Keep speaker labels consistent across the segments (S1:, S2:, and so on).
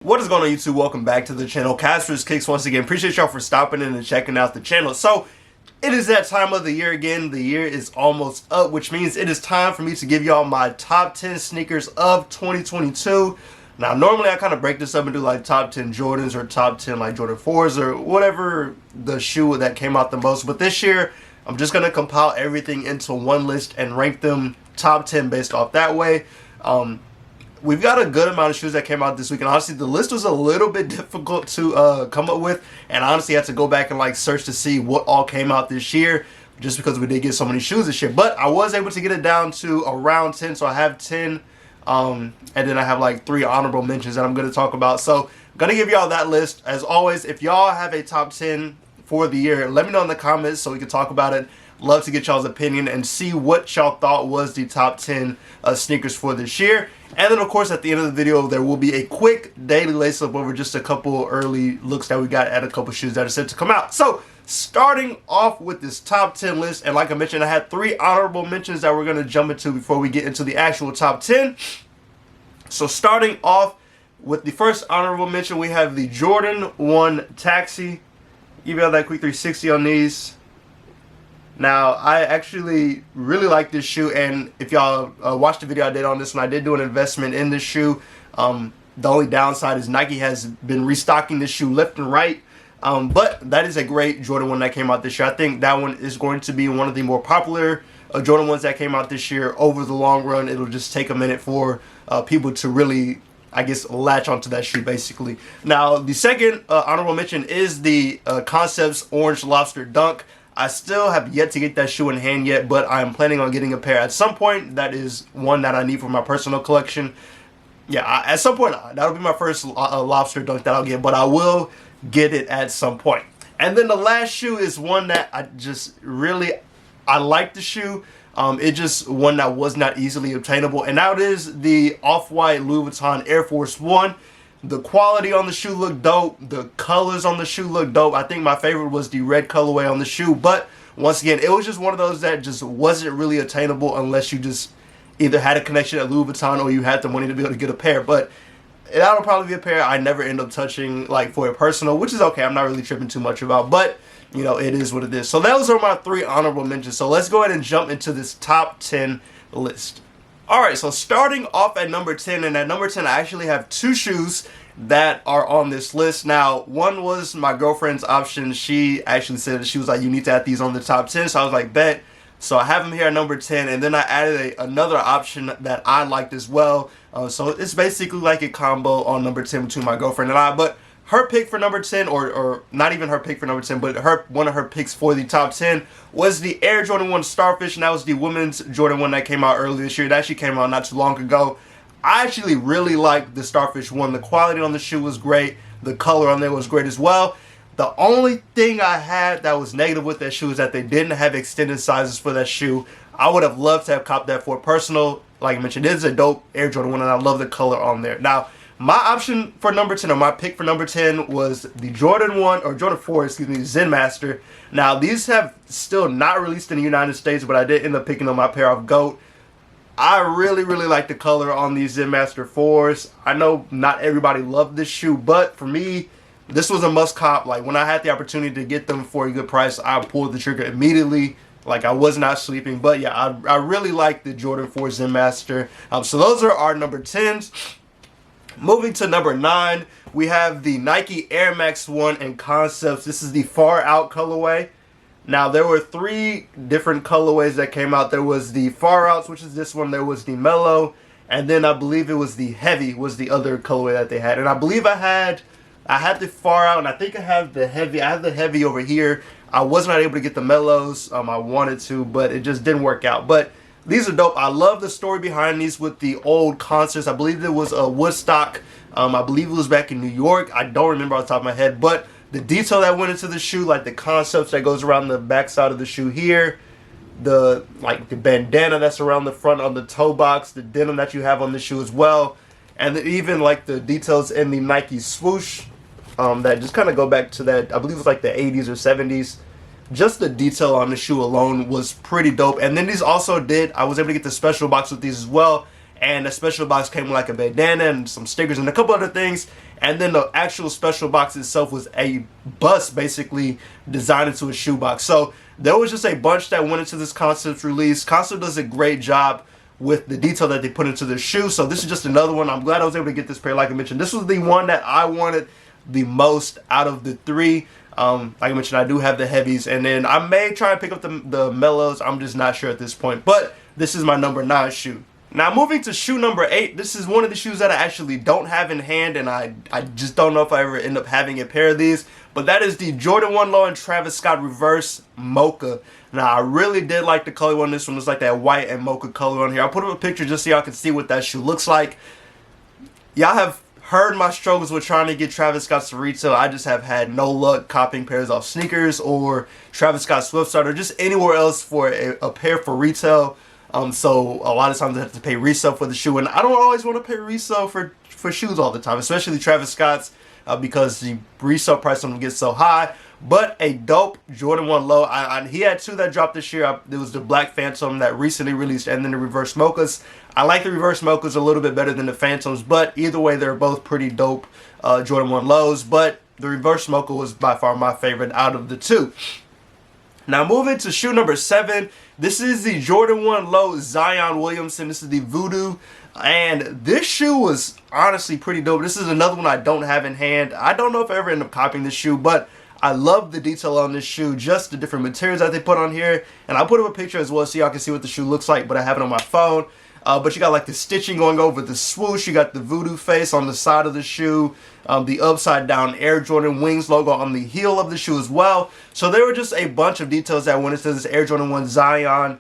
S1: What is going on, YouTube? Welcome back to the channel. Casper's Kicks once again. Appreciate y'all for stopping in and checking out the channel. So it is that time of the year again. The year is almost up, which means it is time for me to give y'all my top 10 sneakers of 2022. Now, normally I kind of break this up and do like top 10 Jordans or top 10 like Jordan 4s or whatever the shoe that came out the most. But this year, I'm just going to compile everything into one list and rank them top 10 based off that way. We've got a good amount of shoes that came out this week, and honestly, the list was a little bit difficult to come up with, and honestly, I had to go back and like search to see what all came out this year, just because we did get so many shoes this year. But I was able to get it down to around 10, so I have 10, and then I have like 3 honorable mentions that I'm going to talk about. So I'm going to give y'all that list. As always, if y'all have a top 10 for the year, let me know in the comments so we can talk about it. Love to get y'all's opinion and see what y'all thought was the top 10 sneakers for this year. And then, of course, at the end of the video, there will be a quick daily lace up over just a couple early looks that we got at a couple shoes that are set to come out. So, starting off with this top 10 list, and like I mentioned, I had 3 honorable mentions that we're going to jump into before we get into the actual top 10. So, starting off with the first honorable mention, we have the Jordan 1 Taxi. Give y'all that quick 360 on these. Now, I actually really like this shoe, and if y'all watched the video I did on this one, I did do an investment in this shoe. The only downside is Nike has been restocking this shoe left and right, but that is a great Jordan 1 that came out this year. I think that one is going to be one of the more popular Jordan 1s that came out this year. Over the long run, it'll just take a minute for people to really, I guess, latch onto that shoe, basically. Now, the second honorable mention is the Concepts Orange Lobster Dunk. I still have yet to get that shoe in hand yet, but I'm planning on getting a pair at some point. That is one that I need for my personal collection. Yeah, at some point, that'll be my first lobster dunk that I'll get, but I will get it at some point. And then the last shoe is one that I just really, I like the shoe. It's just one that was not easily obtainable, and that is the Off-White Louis Vuitton Air Force 1. The quality on the shoe looked dope. The colors on the shoe looked dope. I think my favorite was the red colorway on the shoe. But once again, it was just one of those that just wasn't really attainable unless you just either had a connection at Louis Vuitton or you had the money to be able to get a pair. But that'll probably be a pair I never end up touching like for a personal, which is okay. I'm not really tripping too much about. But, you know, it is what it is. So those are my 3 honorable mentions. So let's go ahead and jump into this top 10 list. Alright, so starting off at number 10, and at number 10 I actually have 2 shoes that are on this list. Now, one was my girlfriend's option. She actually said, she was like, you need to add these on the top 10, so I was like, bet. So I have them here at number 10, and then I added another option that I liked as well. So it's basically like a combo on number 10 between my girlfriend and I, but her pick for number 10, or not even her pick for number 10, but one of her picks for the top 10 was the Air Jordan 1 Starfish, and that was the women's Jordan 1 that came out earlier this year. It actually came out not too long ago. I actually really liked the Starfish 1. The quality on the shoe was great. The color on there was great as well. The only thing I had that was negative with that shoe is that they didn't have extended sizes for that shoe. I would have loved to have copped that for personal. Like I mentioned, it is a dope Air Jordan 1, and I love the color on there. Now, my option for number 10, or my pick for number 10, was the Jordan 1, or Jordan 4, excuse me, Zen Master. Now, these have still not released in the United States, but I did end up picking up my pair of GOAT. I really, really like the color on these Zen Master 4s. I know not everybody loved this shoe, but for me, this was a must cop. Like, when I had the opportunity to get them for a good price, I pulled the trigger immediately. Like, I was not sleeping. But yeah, I really like the Jordan 4 Zen Master. So those are our number 10s. Moving to number 9, we have the Nike Air Max 1 and Concepts. This is the Far Out colorway. Now, there were 3 different colorways that came out. There was the Far Outs, which is this one. There was the Mellow, and then I believe it was the Heavy was the other colorway that they had. And I believe I had the Far Out, and I think I have the Heavy. I have the Heavy over here. I was not able to get the Mellows. I wanted to, but it just didn't work out. But these are dope. I love the story behind these with the old concerts. I believe it was a Woodstock. I believe it was back in New York. I don't remember off the top of my head, but the detail that went into the shoe, like the concepts that goes around the back side of the shoe here, the bandana that's around the front on the toe box, the denim that you have on the shoe as well, and even like the details in the Nike swoosh that just kind of go back to that, I believe it was like the 80s or 70s. Just the detail on the shoe alone was pretty dope. And then these also I was able to get the special box with these as well, and the special box came with like a bandana and some stickers and a couple other things. And then the actual special box itself was a bust, basically designed into a shoebox. So there was just a bunch that went into this concept release. Concept does a great job with the detail that they put into the shoe. So this is just another one. I'm glad I was able to get this pair. Like I mentioned, this was the one that I wanted the most out of the three. Like I mentioned, I do have the heavies, and then I may try and pick up the mellows. I'm just not sure at this point. But this is my number 9 shoe. Now moving to shoe number 8, this is one of the shoes that I actually don't have in hand, and I just don't know if I ever end up having a pair of these. But that is the Jordan 1 Low and Travis Scott Reverse Mocha. Now I really did like the color on this one. It's like that white and mocha color on here. I'll put up a picture just so y'all can see what that shoe looks like. Y'all have heard my struggles with trying to get Travis Scott's to retail. I just have had no luck copying pairs off sneakers or Travis Scott Swiftstart or just anywhere else for a pair for retail. So a lot of times I have to pay resale for the shoe, and I don't always want to pay resale for shoes all the time, especially Travis Scott's, because the resale price on them gets so high. But a dope Jordan 1 Low. He had 2 that dropped this year. There was the Black Phantom that recently released, and then the Reverse Mochas. I like the Reverse Mochas a little bit better than the Phantoms, but either way, they're both pretty dope Jordan 1 Lows. But the Reverse Mocha was by far my favorite out of the 2. Now moving to shoe number 7, this is the Jordan 1 Low Zion Williamson. This is the Voodoo, and this shoe was honestly pretty dope. This is another one I don't have in hand. I don't know if I ever end up copying this shoe, but I love the detail on this shoe, just the different materials that they put on here. And I'll put up a picture as well so y'all can see what the shoe looks like, but I have it on my phone. But you got like the stitching going over the swoosh. You got the Voodoo face on the side of the shoe. The upside down Air Jordan Wings logo on the heel of the shoe as well. So there were just a bunch of details that went into this Air Jordan 1 Zion.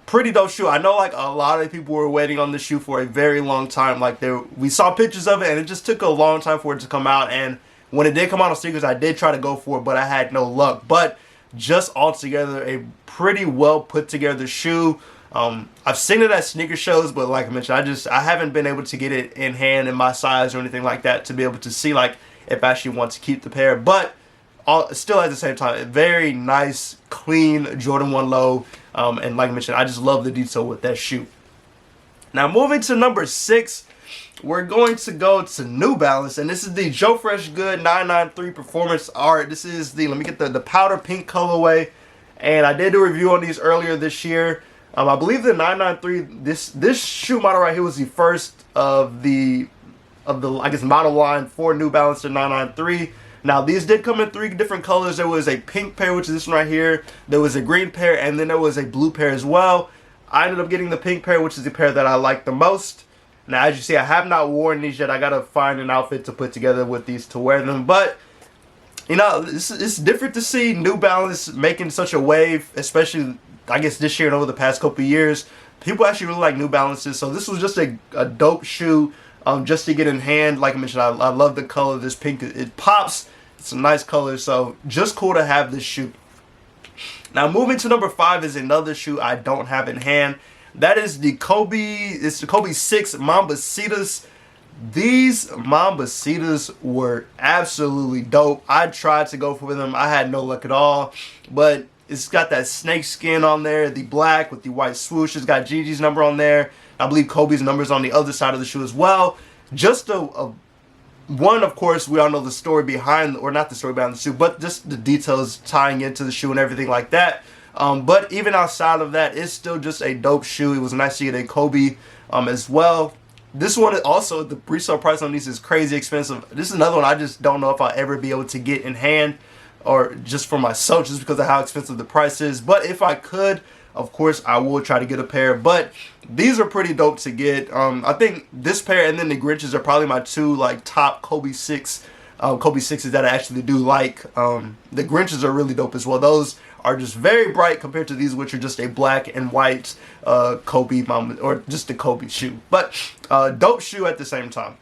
S1: Pretty dope shoe. I know like a lot of people were waiting on this shoe for a very long time. Like we saw pictures of it, and it just took a long time for it to come out. And when it did come out on sneakers, I did try to go for it, but I had no luck. But just altogether, a pretty well put together shoe. I've seen it at sneaker shows, but like I mentioned, I haven't been able to get it in hand in my size or anything like that to be able to see like if I actually want to keep the pair. But still at the same time, a very nice, clean Jordan 1 Low. And like I mentioned, I just love the detail with that shoe. Now moving to number 6, we're going to go to New Balance, and this is the Joe Fresh Good 993 Performance Art. This is the, let me get the powder pink colorway, and I did a review on these earlier this year. I believe the 993, this shoe model right here was the first of the I guess model line for New Balance, the 993. Now these did come in 3 different colors. There was a pink pair, which is this one right here. There was a green pair, and then there was a blue pair as well. I ended up getting the pink pair, which is the pair that I like the most. Now as you see, I have not worn these yet. I gotta find an outfit to put together with these to wear them. But you know, it's different to see New Balance making such a wave, especially I guess this year and over the past couple of years. People actually really like New Balances, so this was just a dope shoe just to get in hand. Like I mentioned, I love the color of this pink. It pops. It's a nice color, so just cool to have this shoe. Now moving to number 5 is another shoe I don't have in hand. That is the Kobe. It's the Kobe 6 Mambasitas. These Mambasitas were absolutely dope. I tried to go for them. I had no luck at all, but it's got that snake skin on there, the black with the white swoosh. It's got Gigi's number on there. I believe Kobe's number's on the other side of the shoe as well. Just one, of course, we all know the story behind, or not the story behind the shoe, but just the details tying into the shoe and everything like that. But even outside of that, it's still just a dope shoe. It was nice to get a Kobe as well. This one also, the resale price on these is crazy expensive. This is another one I just don't know if I'll ever be able to get in hand, or just for myself, just because of how expensive the price is. But if I could, of course, I will try to get a pair. But these are pretty dope to get. I think this pair and then the Grinches are probably my 2 like top Kobe 6 Kobe 6s that I actually do like. The Grinches are really dope as well. Those are just very bright compared to these, which are just a black and white Kobe or just a Kobe shoe. But dope shoe at the same time.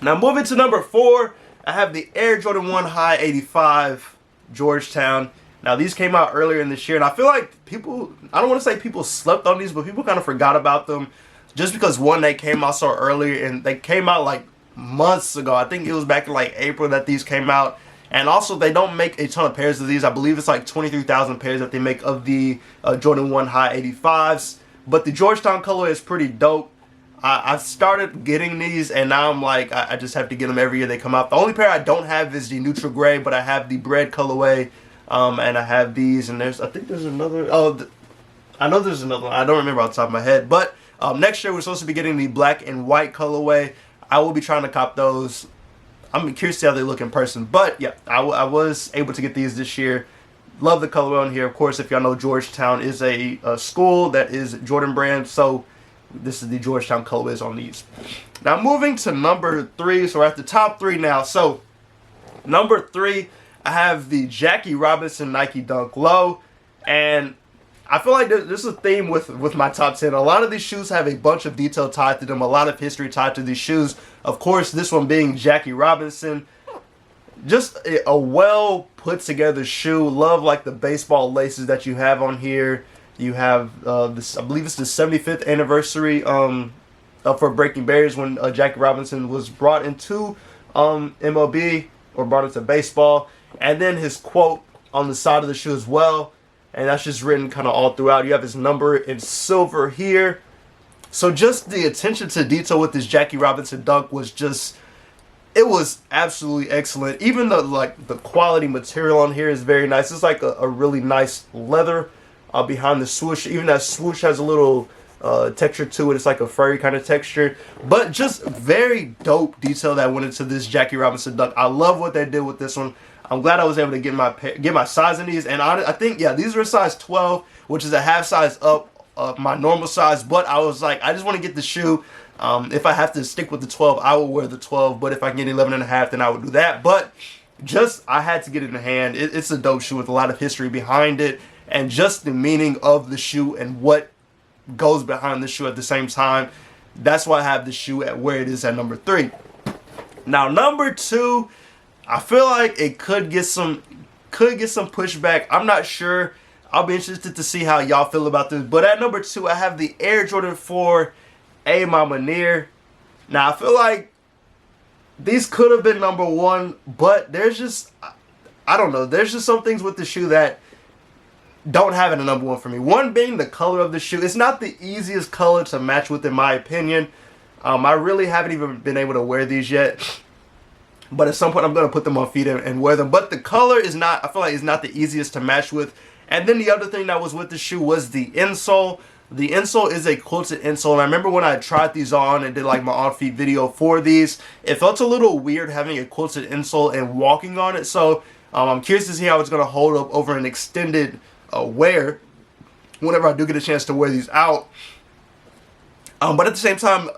S1: Now moving to number 4, I have the Air Jordan 1 High 85 Georgetown. Now these came out earlier in this year, and I feel like people, I don't want to say people slept on these, but people kind of forgot about them just because one, they came out so early, and they came out like months ago. I think it was back in like April that these came out. And also they don't make a ton of pairs of these. I believe it's like 23,000 pairs that they make of the Jordan 1 High 85s. But the Georgetown color is pretty dope. I've started getting these, and now I'm like, I just have to get them every year they come out. The only pair I don't have is the neutral gray, but I have the bread colorway, and I have these, and I think there's another, I know there's another one. I don't remember off the top of my head, but next year we're supposed to be getting the black and white colorway. I will be trying to cop those. I'm curious to see how they look in person, but yeah, I was able to get these this year. Love the colorway on here. Of course, if y'all know, Georgetown is a school that is Jordan brand, so this is the Georgetown colorways on these. Now moving to number 3, so we're at the top 3 now. So number 3, I have the Jackie Robinson Nike Dunk Low, and I feel like this is a theme with my top 10. A lot of these shoes have a bunch of detail tied to them, a lot of history tied to these shoes. Of course, this one being Jackie Robinson. Just a well put together shoe. Love like the baseball laces that you have on here. You have this, I believe it's the 75th anniversary for Breaking Barriers, when Jackie Robinson was brought into MLB, or brought into baseball. And then his quote on the side of the shoe as well. And that's just written kind of all throughout. You have his number in silver here. So just the attention to detail with this Jackie Robinson dunk was just, it was absolutely excellent. Even the quality material on here is very nice. It's like a really nice leather behind the swoosh. Even that swoosh has a little texture to it. It's like a furry kind of texture. But just very dope detail that went into this Jackie Robinson dunk. I love what they did with this one. I'm glad I was able to get my size in these. And I think, yeah, these are a size 12, which is a half size up my normal size. But I was like, I just want to get the shoe. If I have to stick with the 12, I will wear the 12. But if I can get 11 and a half, then I would do that. But just, I had to get it in the hand. It's a dope shoe with a lot of history behind it. And just the meaning of the shoe and what goes behind the shoe at the same time. That's why I have the shoe at where it is at number 3. Now, number 2, I feel like it could get some pushback. I'm not sure. I'll be interested to see how y'all feel about this. But at number 2, I have the Air Jordan 4 A Mama Near. Now, I feel like these could have been number 1, but there's just, I don't know. There's just some things with the shoe that don't have it a number 1 for me. One being the color of the shoe. It's not the easiest color to match with, in my opinion. I really haven't even been able to wear these yet. But at some point, I'm going to put them on feet and wear them. But the color is not, I feel like it's not the easiest to match with. And then the other thing that was with the shoe was the insole. The insole is a quilted insole. And I remember when I tried these on and did like my on-feet video for these, it felt a little weird having a quilted insole and walking on it. So I'm curious to see how it's going to hold up over an extended wear whenever I do get a chance to wear these out. But at the same time,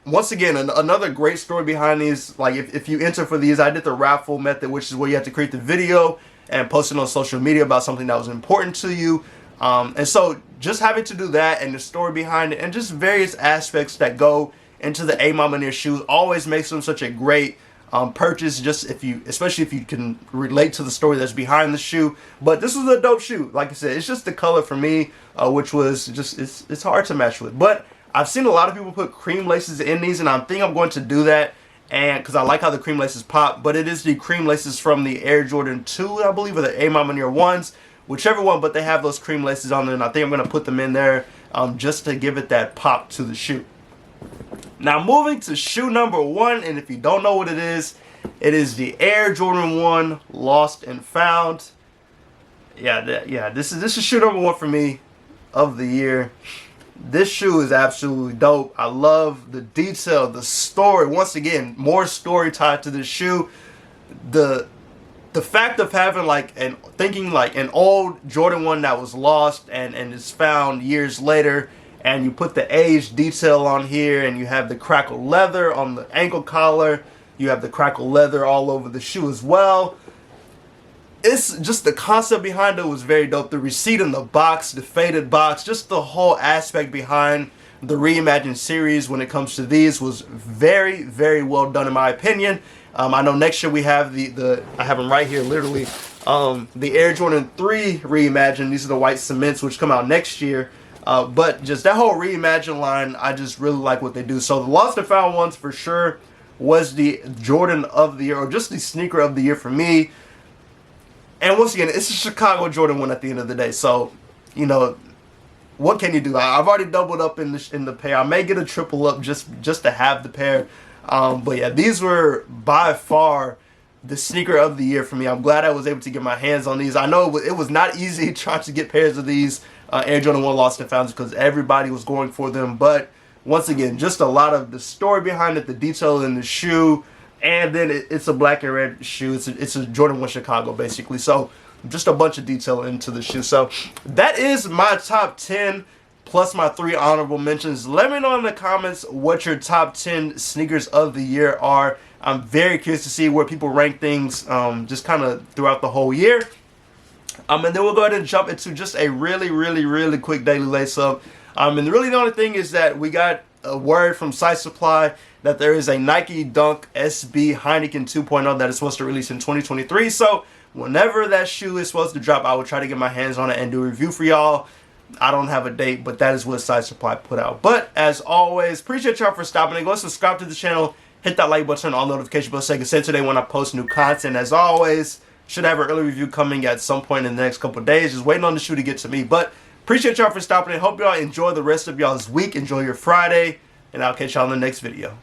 S1: once again, another great story behind these. Like, if you enter for these, I did the raffle method, which is where you have to create the video and post it on social media about something that was important to you. And so just having to do that and the story behind it and just various aspects that go into the A Mama Near shoes always makes them such a great purchase, just especially if you can relate to the story that's behind the shoe. But this was a dope shoe. Like I said, it's just the color for me, which was just, it's hard to match with. But I've seen a lot of people put cream laces in these, and I think I'm going to do that, and because I like how the cream laces pop. But it is the cream laces from the Air Jordan 2, I believe, or the A Mama Near 1s, whichever one, but they have those cream laces on there, and I think I'm going to put them in there just to give it that pop to the shoe. Now moving to shoe number 1, and if you don't know what it is the Air Jordan 1 Lost and Found. Yeah, this is shoe number 1 for me of the year. This shoe is absolutely dope. I love the detail, the story. Once again, more story tied to this shoe. The fact of having thinking like an old Jordan 1 that was lost and is found years later, and you put the age detail on here, and you have the crackle leather on the ankle collar. You have the crackle leather all over the shoe as well. It's just, the concept behind it was very dope. The receipt in the box, the faded box, just the whole aspect behind the Reimagined series when it comes to these was very, very well done in my opinion. I know next year we have I have them right here literally, the Air Jordan 3 Reimagined. These are the white cements which come out next year. But just that whole Reimagined line, I just really like what they do. So the Lost and Found ones for sure was the Jordan of the year, or just the sneaker of the year for me. And once again, it's a Chicago Jordan 1 at the end of the day. So, you know, what can you do? I've already doubled up in the pair. I may get a triple up just to have the pair. But yeah, these were by far the sneaker of the year for me. I'm glad I was able to get my hands on these. I know it was not easy trying to get pairs of these Air Jordan 1 Lost and Founds because everybody was going for them. But once again, just a lot of the story behind it, the detail in the shoe, and then it's a black and red shoe. It's a Jordan 1 Chicago basically. So just a bunch of detail into the shoe. So that is my top 10 plus my 3 honorable mentions. Let me know in the comments what your top 10 sneakers of the year are. I'm very curious to see where people rank things just kind of throughout the whole year. And then we'll go ahead and jump into just a really quick daily lace up. And really the only thing is that we got a word from Site Supply that there is a Nike Dunk SB Heineken 2.0 that is supposed to release in 2023. So whenever that shoe is supposed to drop, I will try to get my hands on it and do a review for y'all. I don't have a date, but that is what Site Supply put out. But as always, appreciate y'all for stopping and go subscribe to the channel. Hit that like button, all notification bells so you can send today when I post new content. As always, should have an early review coming at some point in the next couple of days. Just waiting on the shoe to get to me. But appreciate y'all for stopping and hope y'all enjoy the rest of y'all's week. Enjoy your Friday, and I'll catch y'all in the next video.